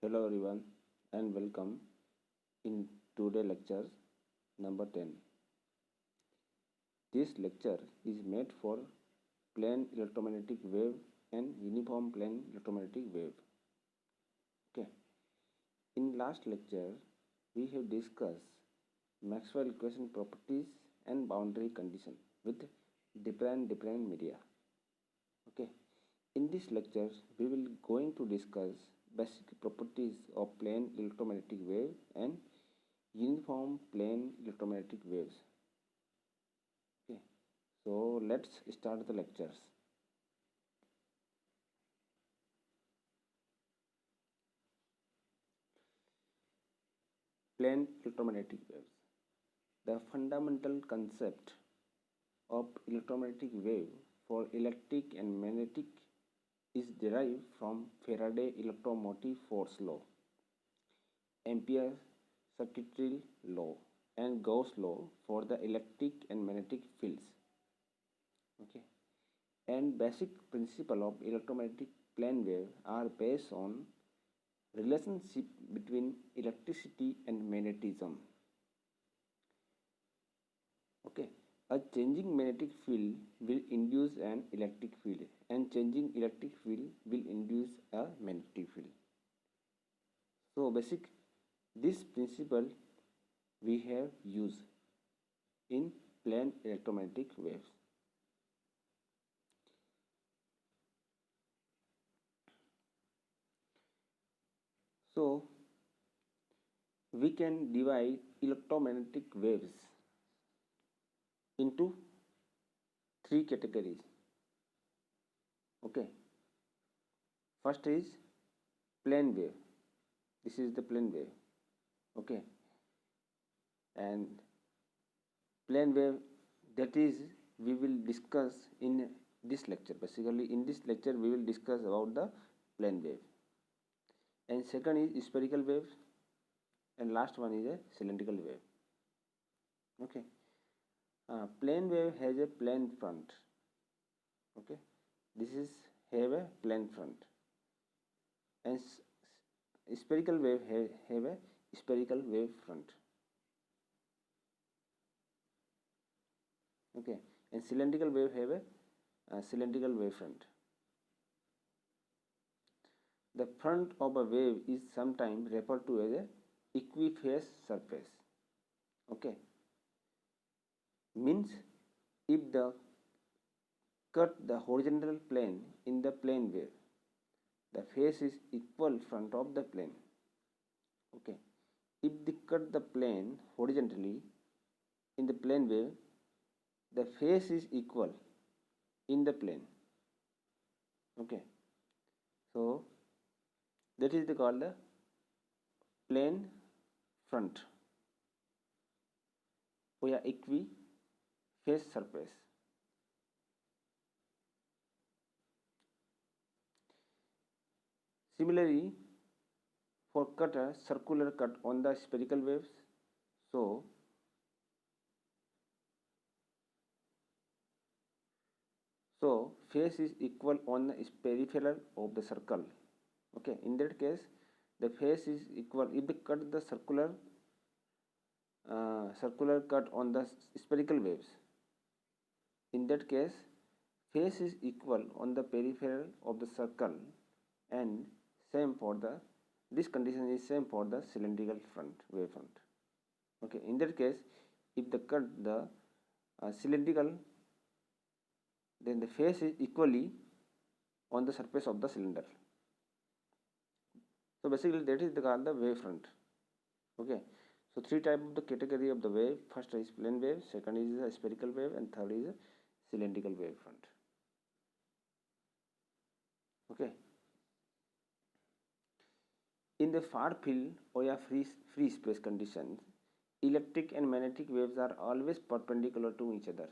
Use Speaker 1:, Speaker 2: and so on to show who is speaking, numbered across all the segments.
Speaker 1: Hello everyone and welcome in today lecture number 10. This lecture is made for plane electromagnetic wave and uniform plane electromagnetic wave. Okay. In last lecture we have discussed Maxwell equation properties and boundary condition with different media. Okay. In this lecture we will going to discuss basic properties of plane electromagnetic wave and uniform plane electromagnetic waves. Okay, so let's start the lectures. Plane electromagnetic waves. The fundamental concept of electromagnetic wave for electric and magnetic is derived from Faraday electromotive force law, Ampere circuitry law, and Gauss law for the electric and magnetic fields. Okay, and basic principle of electromagnetic plane wave are based on relationship between electricity and magnetism. Okay, a changing magnetic field will induce an electric field and changing electric field will induce a magnetic field. So basic this principle we have used in plane electromagnetic waves. So we can divide electromagnetic waves into three categories. Okay, first is plane wave. This is the plane wave. Okay, and plane wave, that is we will discuss in this lecture. Basically in this lecture we will discuss about the plane wave, and second is spherical wave, and last one is a cylindrical wave. Okay, plane wave has a plane front. Okay, this is have a plane front, and spherical wave have a spherical wave front. Okay, and cylindrical wave have a cylindrical wave front. The front of a wave is sometimes referred to as a equiphase surface. Okay, means if the cut the horizontal plane in the plane wave, the face is equal front of the plane. Okay, if they cut the plane horizontally in the plane wave, the face is equal in the plane. Okay, so that is called the plane front or equiphase surface. Similarly, for cut a circular cut on the spherical waves, so face is equal on the peripheral of the circle. Okay, in that case the face is equal if they cut the circular cut on the spherical waves. In that case face is equal on the peripheral of the circle, and same for the this condition is same for the cylindrical front wave front. Okay, in that case if the cut the cylindrical, then the face is equally on the surface of the cylinder. So basically that is called the wave front. Okay, so three type of the category of the wave. First is plane wave, second is a spherical wave, and third is a cylindrical wave front. Okay, in the far field or a free space conditions, electric and magnetic waves are always perpendicular to each other,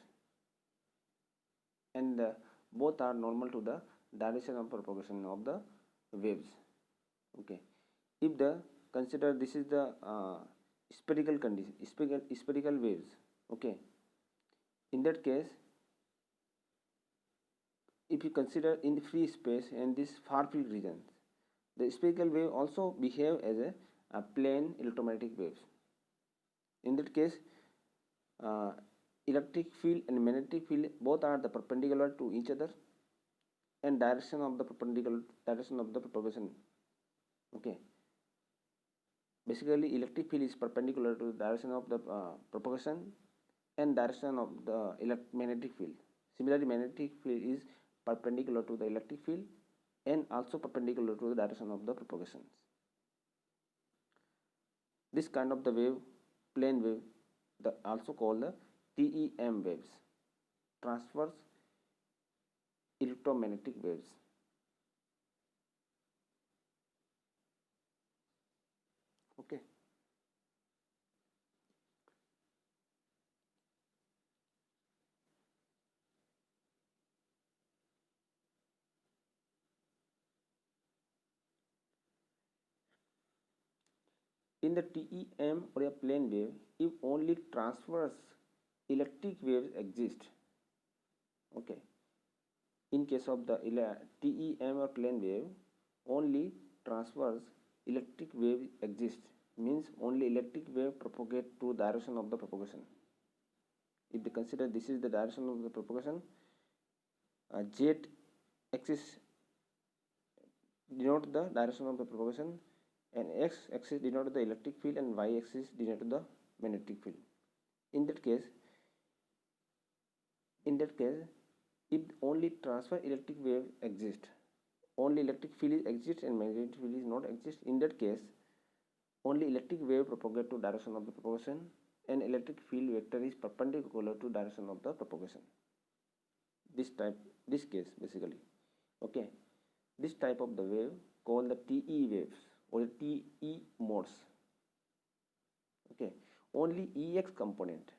Speaker 1: and both are normal to the direction of propagation of the waves. Okay, if the consider this is the spherical condition, spherical waves. Okay, in that case if you consider in free space and this far field region, The spherical wave also behave as a plane electromagnetic waves. In that case, uh, electric field and magnetic field both are the perpendicular to each other, and direction of the perpendicular direction of the propagation. Okay, basically electric field is perpendicular to the direction of the propagation and direction of the magnetic field. Similarly, magnetic field is perpendicular to the electric field and also perpendicular to the direction of the propagation. This kind of the wave, plane wave, also called the TEM waves, transverse electromagnetic waves. Okay. In the TEM or a plane wave, if only transverse electric waves exist, okay, in case of the TEM or plane wave, only transverse electric wave exists, means only electric wave propagate to direction of the propagation. If they consider this is the direction of the propagation, z axis denote the direction of the propagation, and x axis denote the electric field, and y axis denote the magnetic field. In that case, if only transfer electric wave exist, only electric field exists and magnetic field is not exist, in that case only electric wave propagate to direction of the propagation and electric field vector is perpendicular to direction of the propagation. This case basically, okay, this type of the wave called the TE waves or TE modes. Okay, only EX components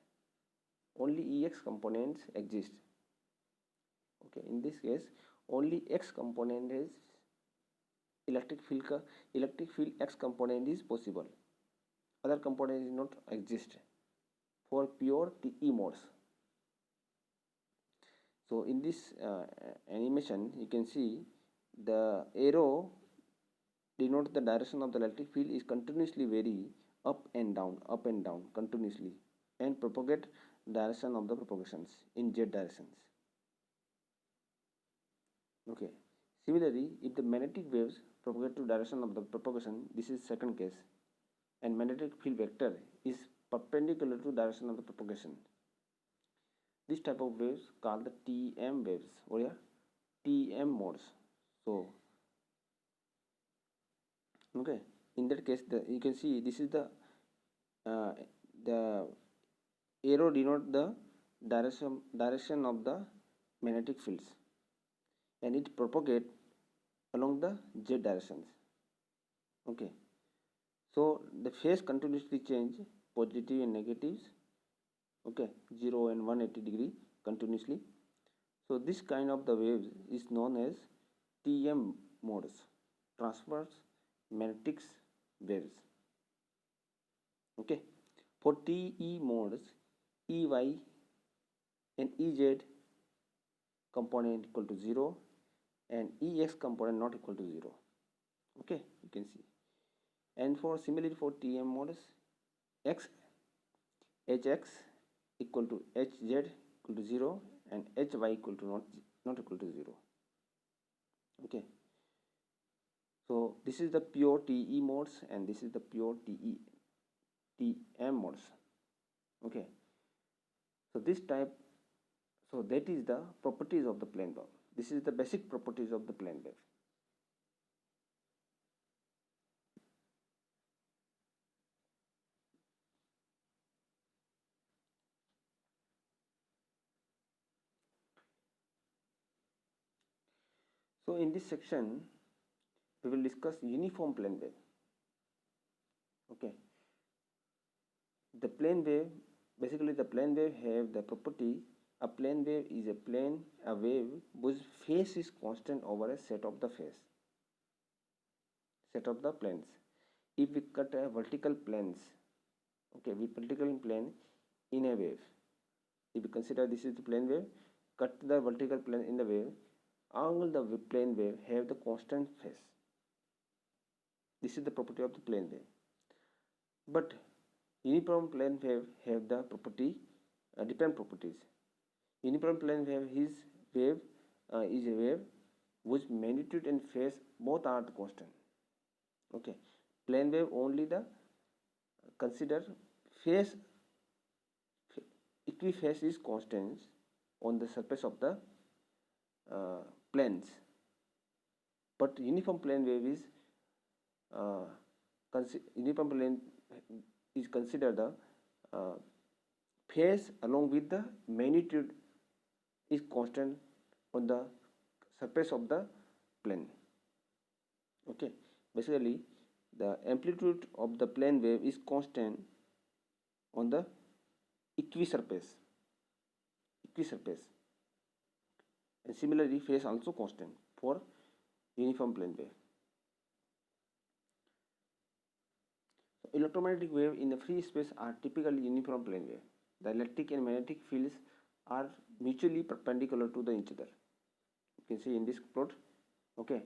Speaker 1: exist. Okay, in this case only X component is electric field X component is possible, other component is not exist for pure TE modes. So in this animation you can see the arrow denote the direction of the electric field is continuously vary up and down continuously, and propagate direction of the propagations in z directions. Okay, similarly if the magnetic waves propagate to direction of the propagation, this is second case, and magnetic field vector is perpendicular to direction of the propagation, this type of waves called the TM waves or TM modes. So okay, in that case you can see this is uh, the arrow denote the direction of the magnetic fields, and it propagate along the z directions. Okay, so the phase continuously change positive and negatives, okay, 0 and 180 degree continuously. So this kind of the waves is known as TM modes, transverse magnetic waves. Okay, for TE modes, EY and EZ component equal to 0 and EX component not equal to 0. Okay, you can see. And for similarly for TM modes, X HX equal to HZ equal to 0 and HY equal to not equal to 0. Okay, so this is the pure TE modes and this is the pure TM modes. Okay, so that is the properties of the plane wave. This is the basic properties of the plane wave. So in this section we will discuss uniform plane wave. Okay, the plane wave, basically the plane wave have the property, a plane wave is a wave whose phase is constant over a set of the planes. If we cut a vertical planes, okay, with vertical plane in a wave, if we consider this is the plane wave, cut the vertical plane in the wave, all the plane wave have the constant phase. This is the property of the plane wave. But uniform plane wave have the property different properties. Uniform plane wave is a wave whose magnitude and phase both are constant. Okay, plane wave only the consider phase equiphase is constant on the surface of the planes, but uniform plane wave is uniform plane is considered the phase along with the magnitude is constant on the surface of the plane. Okay, basically the amplitude of the plane wave is constant on the equisurface, and similarly phase also constant for uniform plane wave. Electromagnetic wave in the free space are typically uniform plane wave. The electric and magnetic fields are mutually perpendicular to each other. You can see in this plot. Okay,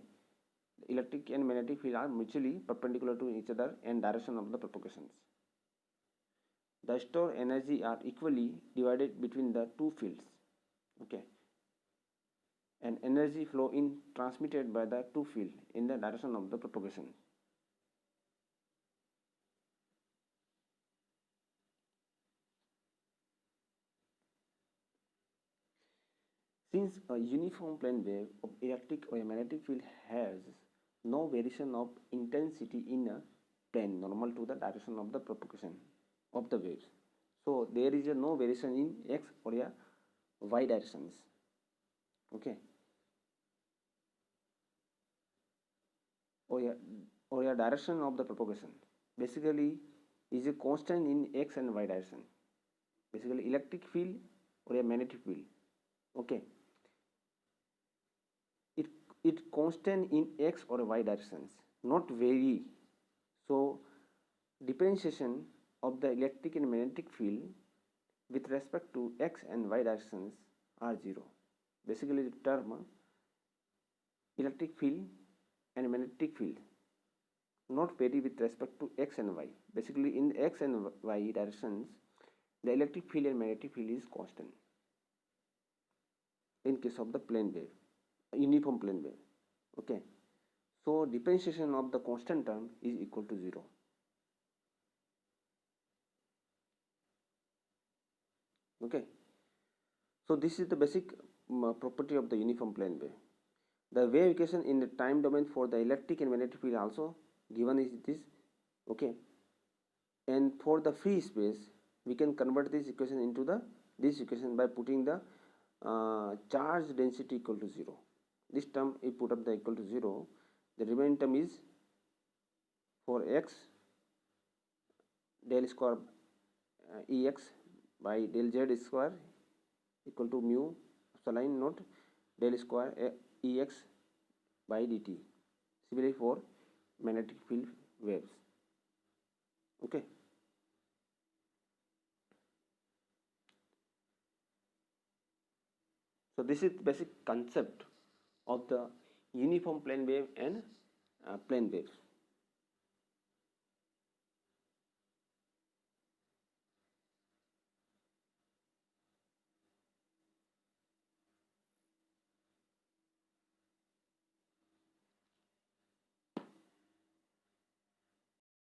Speaker 1: the electric and magnetic fields are mutually perpendicular to each other and direction of the propagations. The stored energy are equally divided between the two fields. Okay, and energy flow in transmitted by the two fields in the direction of the propagation. Since a uniform plane wave of electric or magnetic field has no variation of intensity in a plane normal to the direction of the propagation of the waves, so there is no variation in x or y directions. Okay, or direction of the propagation basically is a constant in x and y direction, basically electric field or a magnetic field. Okay, it constant in x or y directions, not vary. So differentiation of the electric and magnetic field with respect to x and y directions are zero. Basically the term electric field and magnetic field not vary with respect to x and y. Basically in x and y directions the electric field and magnetic field is constant in case of the plane wave, uniform plane wave. Okay, so differentiation of the constant term is equal to 0. Okay, so this is the basic property of the uniform plane wave. The wave equation in the time domain for the electric and magnetic field also given is this. Okay, and for the free space we can convert this equation into this equation by putting the charge density equal to 0. This term if put up the equal to 0, the remaining term is for x del square ex by del z square equal to mu epsilon naught del square ex by dt. Similarly for magnetic field waves. Okay, so this is basic concept of the uniform plane wave and plane waves.